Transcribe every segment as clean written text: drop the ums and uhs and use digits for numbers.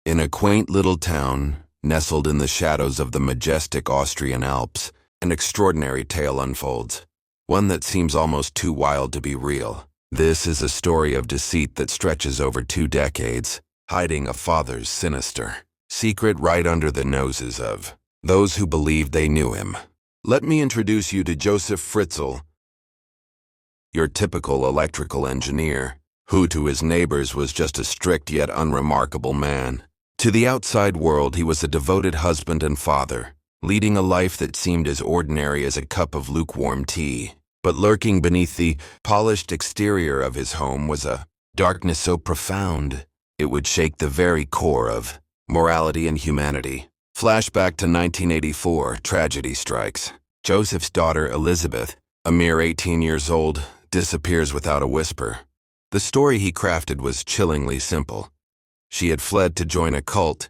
In a quaint little town, nestled in the shadows of the majestic Austrian Alps, an extraordinary tale unfolds, one that seems almost too wild to be real. This is a story of deceit that stretches over 2 decades, hiding a father's sinister secret right under the noses of those who believed they knew him. Let me introduce you to Josef Fritzl, your typical electrical engineer, who to his neighbors was just a strict yet unremarkable man. To the outside world, he was a devoted husband and father, leading a life that seemed as ordinary as a cup of lukewarm tea. But lurking beneath the polished exterior of his home was a darkness so profound it would shake the very core of morality and humanity. Flashback to 1984, tragedy strikes. Joseph's daughter, Elizabeth, a mere 18 years old, disappears without a whisper. The story he crafted was chillingly simple. She had fled to join a cult,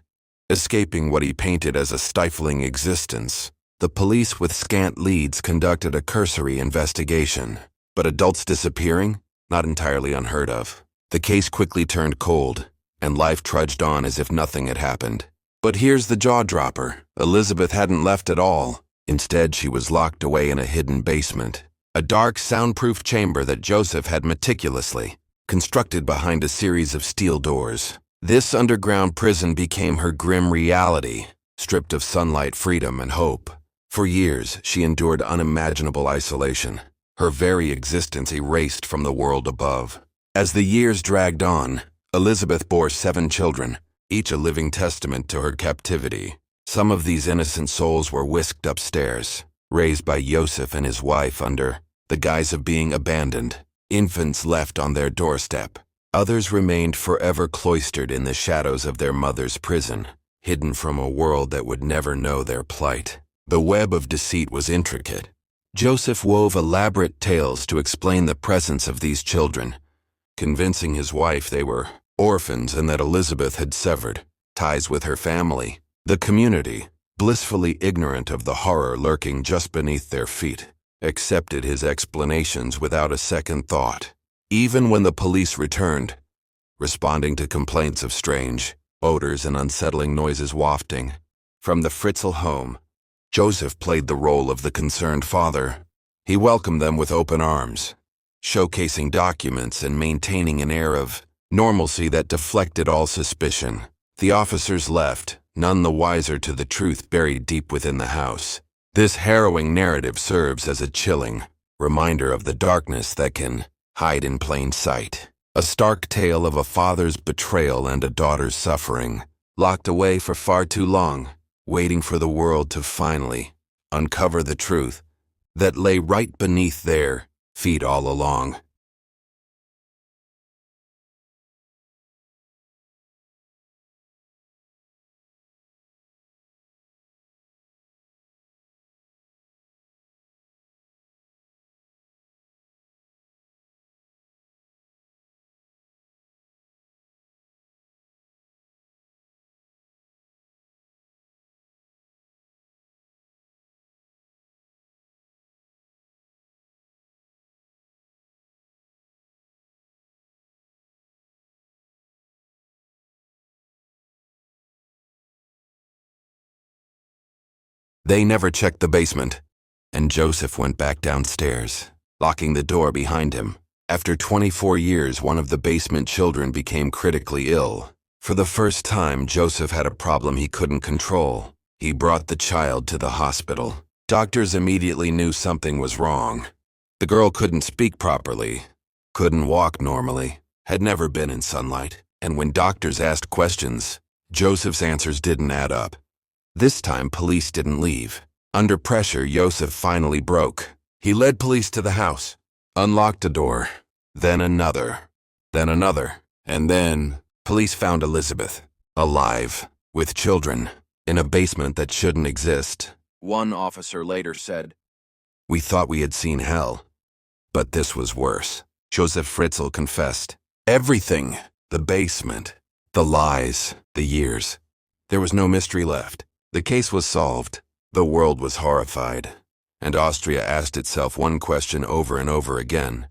escaping what he painted as a stifling existence. The police with scant leads conducted a cursory investigation, but adults disappearing? Not entirely unheard of. The case quickly turned cold, and life trudged on as if nothing had happened. But here's the jaw-dropper. Elizabeth hadn't left at all. Instead, she was locked away in a hidden basement, a dark, soundproof chamber that Joseph had meticulously constructed behind a series of steel doors. This underground prison became her grim reality, stripped of sunlight, freedom, and hope. For years, she endured unimaginable isolation, her very existence erased from the world above. As the years dragged on, Elizabeth bore 7 children, each a living testament to her captivity. Some of these innocent souls were whisked upstairs, raised by Josef and his wife under the guise of being abandoned, infants left on their doorstep. Others remained forever cloistered in the shadows of their mother's prison, hidden from a world that would never know their plight. The web of deceit was intricate. Joseph wove elaborate tales to explain the presence of these children, convincing his wife they were orphans and that Elizabeth had severed ties with her family. The community, blissfully ignorant of the horror lurking just beneath their feet, accepted his explanations without a second thought. Even when the police returned, responding to complaints of strange odors and unsettling noises wafting from the Fritzl home, Joseph played the role of the concerned father. He welcomed them with open arms, showcasing documents and maintaining an air of normalcy that deflected all suspicion. The officers left, none the wiser to the truth buried deep within the house. This harrowing narrative serves as a chilling reminder of the darkness that can hide in plain sight. A stark tale of a father's betrayal and a daughter's suffering, locked away for far too long, waiting for the world to finally uncover the truth that lay right beneath their feet all along. They never checked the basement, and Joseph went back downstairs, locking the door behind him. After 24 years, one of the basement children became critically ill. For the first time, Joseph had a problem he couldn't control. He brought the child to the hospital. Doctors immediately knew something was wrong. The girl couldn't speak properly, couldn't walk normally, had never been in sunlight, and when doctors asked questions, Joseph's answers didn't add up. This time, police didn't leave. Under pressure, Josef finally broke. He led police to the house, unlocked a door, then another, and then police found Elizabeth, alive, with children, in a basement that shouldn't exist. One officer later said, "We thought we had seen hell, but this was worse." Josef Fritzl confessed. Everything, the basement, the lies, the years. There was no mystery left. The case was solved. The world was horrified, and Austria asked itself one question over and over again.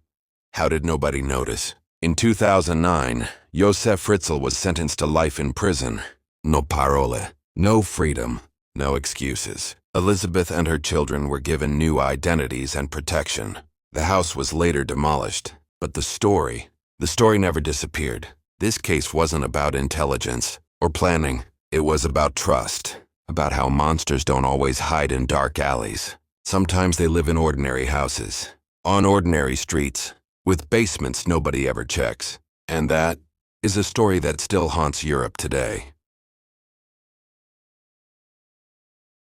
How did nobody notice? In 2009, Josef Fritzl was sentenced to life in prison, No parole. No freedom. No excuses. Elizabeth and her children were given new identities and protection. The house was later demolished, but the story never disappeared. This case wasn't about intelligence or planning. It was about trust, about how monsters don't always hide in dark alleys. Sometimes they live in ordinary houses, on ordinary streets, with basements nobody ever checks. And that is a story that still haunts Europe today.